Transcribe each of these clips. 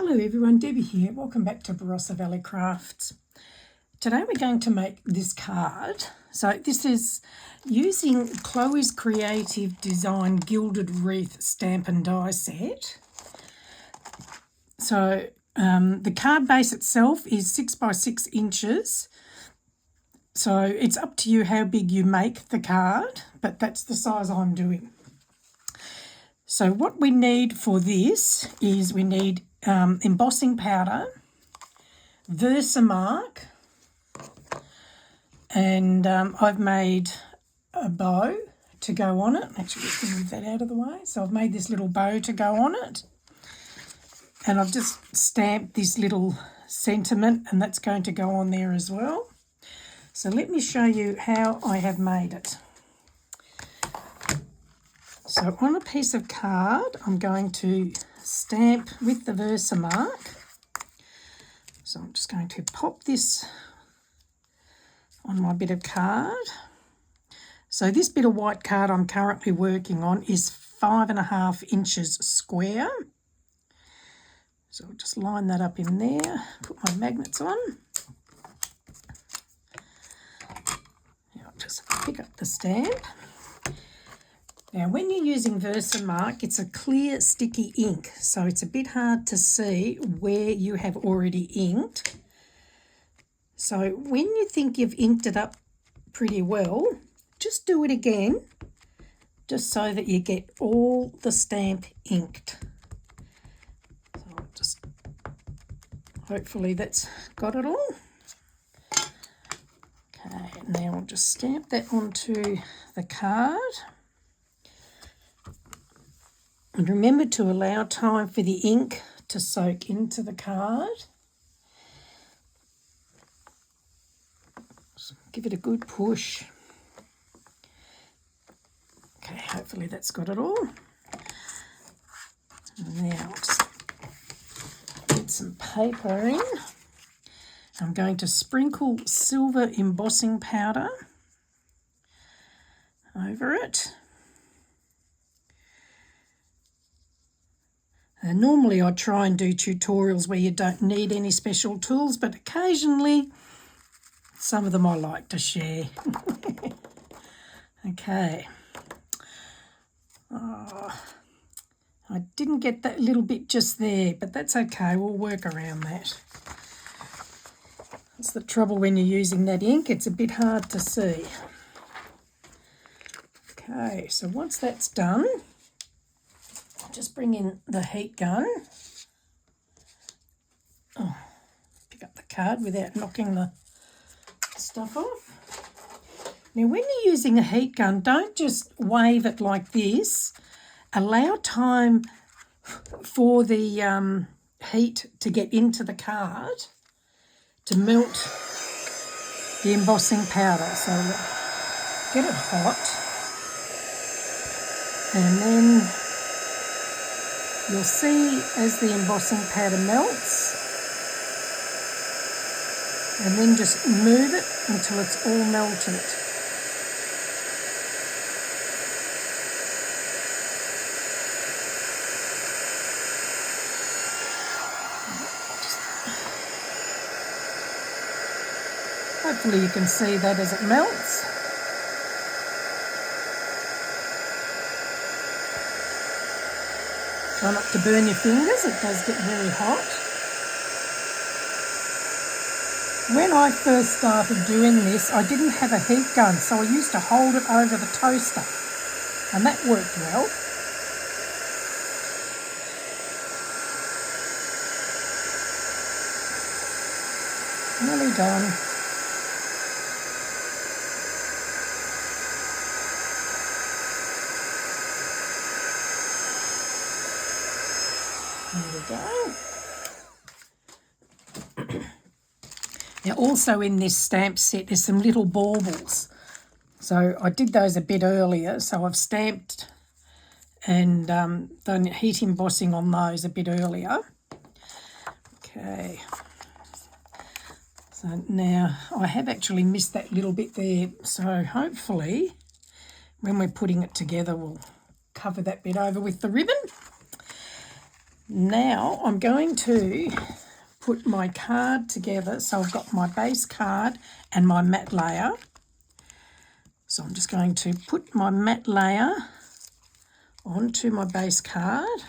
Hello everyone, Debbie here. Welcome back to Barossa Valley Crafts. Today we're going to make this card. So this is using Chloe's Creative Design Gilded Wreath stamp and die set. So the card base itself is 6 by 6 inches. So it's up to you how big you make the card, but that's the size I'm doing. So what we need for this is we need embossing powder, Versamark, and I've made a bow to go on it. Actually, just move that out of the way. So I've made this little bow to go on it, and I've just stamped this little sentiment, and that's going to go on there as well. So let me show you how I have made it. So on a piece of card, I'm going to stamp with the Versamark. So I'm just going to pop this on my bit of card. So this bit of white card I'm currently working on is 5.5 inches square. So I'll just line that up in there, put my magnets on. Now I'll just pick up the stamp. Now, when you're using Versamark, it's a clear, sticky ink, so it's a bit hard to see where you have already inked. So when you think you've inked it up pretty well, just do it again, just so that you get all the stamp inked. So I'll just, hopefully that's got it all. Okay, now I'll just stamp that onto the card. And remember to allow time for the ink to soak into the card. Just give it a good push. Okay, hopefully that's got it all. And now I'll just get some paper in. I'm going to sprinkle silver embossing powder over it. Normally I try and do tutorials where you don't need any special tools, but occasionally some of them I like to share. Okay. Oh, I didn't get that little bit just there, but that's okay. We'll work around that. That's the trouble when you're using that ink. It's a bit hard to see. Okay, so once that's done, just bring in the heat gun. Oh, pick up the card without knocking the stuff off. Now, when you're using a heat gun, don't just wave it like this. Allow time for the heat to get into the card to melt the embossing powder. So get it hot, and then you'll see as the embossing powder melts, and then just move it until it's all melted. Hopefully you can see that as it melts. Try not to burn your fingers, it does get very hot. When I first started doing this, I didn't have a heat gun, so I used to hold it over the toaster, and that worked well. Nearly done. There we go. Now also in this stamp set there's some little baubles. So I did those a bit earlier, so I've stamped and done heat embossing on those a bit earlier. Okay. So now I have actually missed that little bit there, so hopefully when we're putting it together we'll cover that bit over with the ribbon. Now I'm going to put my card together. So I've got my base card and my matte layer. So I'm just going to put my matte layer onto my base card,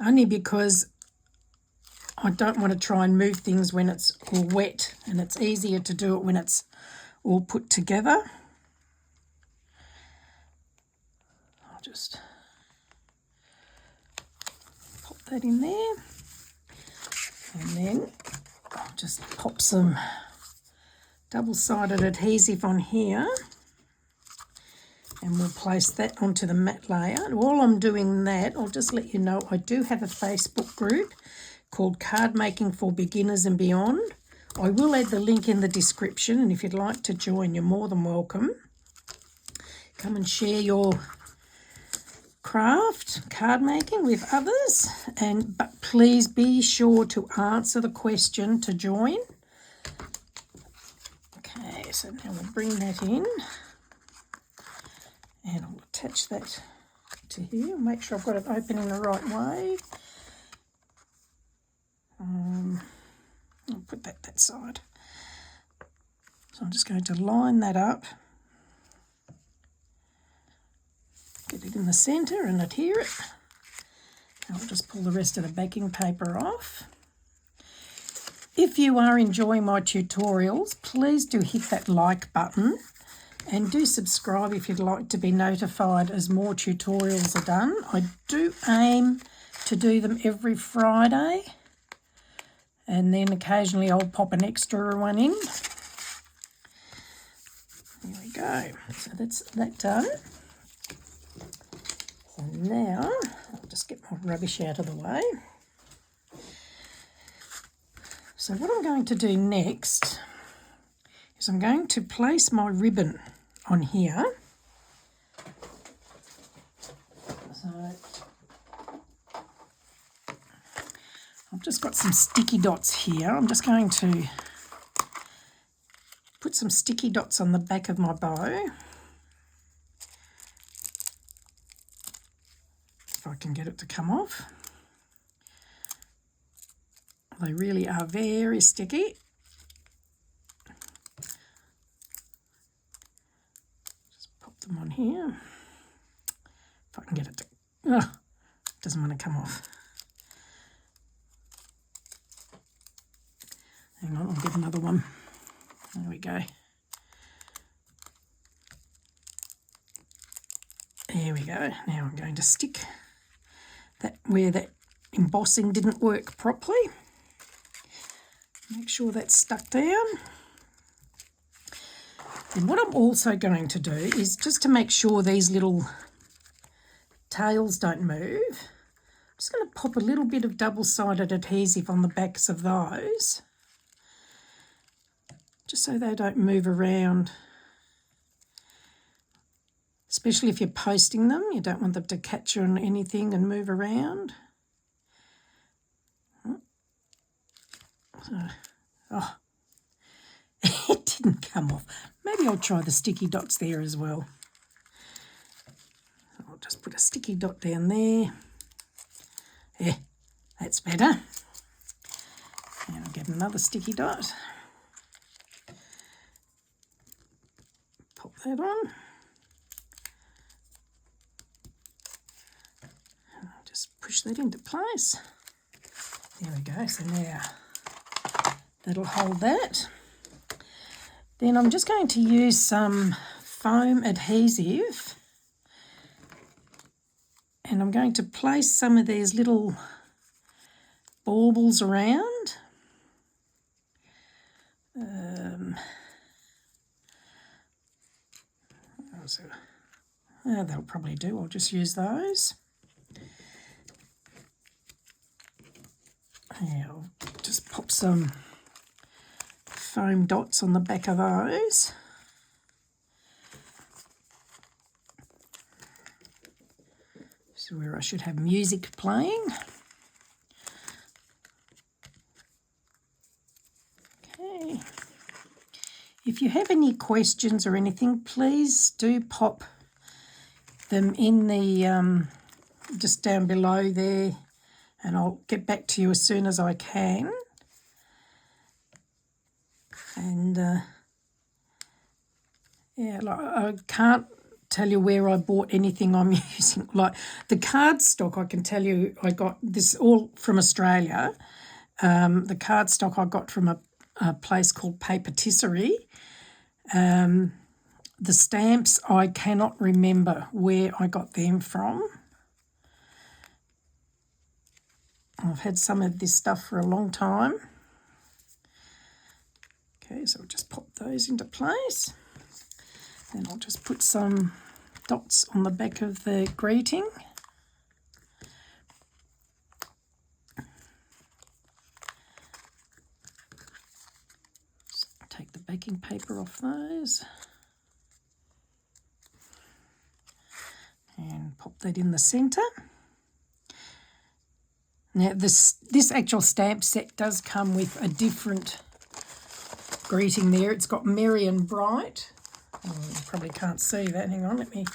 only because I don't want to try and move things when it's all wet, and it's easier to do it when it's all put together. I'll just pop that in there, and then I'll just pop some double-sided adhesive on here, and we'll place that onto the matte layer. And while I'm doing that, I'll just let you know I do have a Facebook group called Cardmaking for Beginners and Beyond. I will add the link in the description, and if you'd like to join, you're more than welcome. Come and share your craft, card making, with others, but please be sure to answer the question to join. Okay, so now we'll bring that in, and I'll attach that to here. Make sure I've got it open in the right way. I'll put that side. So I'm just going to line that up, get it in the centre and adhere it. I'll just pull the rest of the backing paper off. If you are enjoying my tutorials, please do hit that like button, and do subscribe if you'd like to be notified as more tutorials are done. I do aim to do them every Friday, and then occasionally I'll pop an extra one in. There we go. So that's that done. So now I'll just get my rubbish out of the way. So what I'm going to do next is I'm going to place my ribbon on here. So I've just got some sticky dots here. I'm just going to put some sticky dots on the back of my bow. If I can get it to come off. They really are very sticky. Just pop them on here. If I can get it to... Oh, it doesn't want to come off. Hang on, I'll get another one. There we go. There we go. Now I'm going to stick that where that embossing didn't work properly. Make sure that's stuck down. And what I'm also going to do is, just to make sure these little tails don't move, I'm just going to pop a little bit of double-sided adhesive on the backs of those, just so they don't move around. Especially if you're posting them, you don't want them to catch on anything and move around. So, oh, it didn't come off. Maybe I'll try the sticky dots there as well. I'll just put a sticky dot down there. Yeah, that's better. And I'll get another sticky dot. Pop that on. I'll just push that into place. There we go. So now that'll hold that. Then I'm just going to use some foam adhesive, and I'm going to place some of these little baubles around. They'll probably do. I'll just use those. Yeah, I'll just pop some foam dots on the back of those. This is where I should have music playing. Okay. If you have any questions or anything, please do pop them in the just down below there, and I'll get back to you as soon as I can. And yeah, like, I can't tell you where I bought anything I'm using. Like the cardstock, I can tell you I got this all from Australia. The cardstock I got from a place called Papetisserie. The stamps, I cannot remember where I got them from. I've had some of this stuff for a long time. Okay, so I'll just pop those into place. Then I'll just put some dots on the back of the greeting. Just take the backing paper off those. And pop that in the centre. Now this actual stamp set does come with a different greeting there. It's got merry and bright. Oh, you probably can't see that. Hang on, let me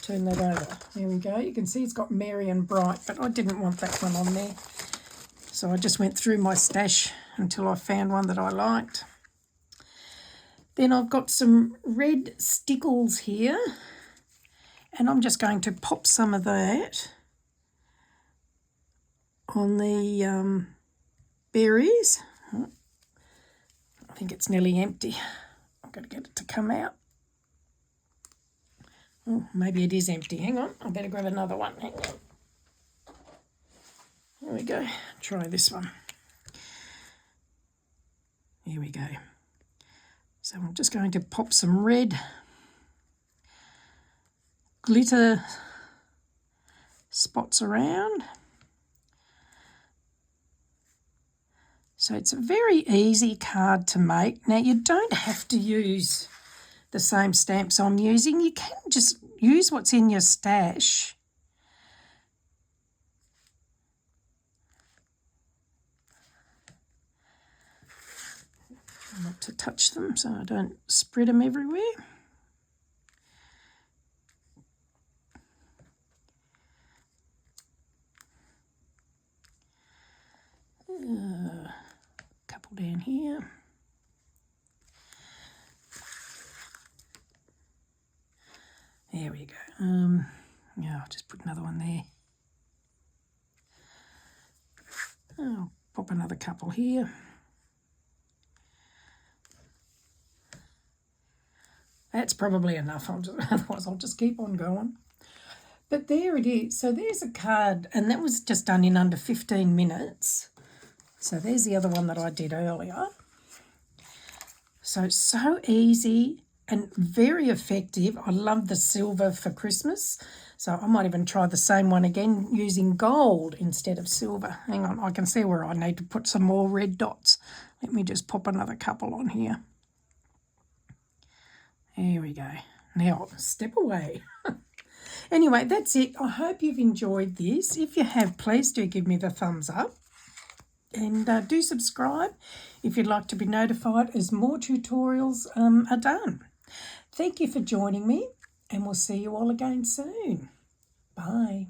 turn that over. There we go. You can see it's got merry and bright, but I didn't want that one on there. So I just went through my stash until I found one that I liked. Then I've got some red stickles here, and I'm just going to pop some of that on the berries. I think it's nearly empty. I've got to get it to come out. Oh, maybe it is empty. Hang on, I better grab another one. Hang on. There we go. Try this one. Here we go. So I'm just going to pop some red glitter spots around. So it's a very easy card to make. Now you don't have to use the same stamps I'm using. You can just use what's in your stash. Not to touch them so I don't spread them everywhere. Couple down here. There we go. Yeah, I'll just put another one there. I'll pop another couple here. That's probably enough. Otherwise, I'll just keep on going. But there it is. So there's a card, and that was just done in under 15 minutes. So there's the other one that I did earlier. So easy and very effective. I love the silver for Christmas. So I might even try the same one again using gold instead of silver. Hang on, I can see where I need to put some more red dots. Let me just pop another couple on here. There we go. Now, step away. Anyway, that's it. I hope you've enjoyed this. If you have, please do give me the thumbs up. And do subscribe if you'd like to be notified as more tutorials are done. Thank you for joining me, and we'll see you all again soon. Bye.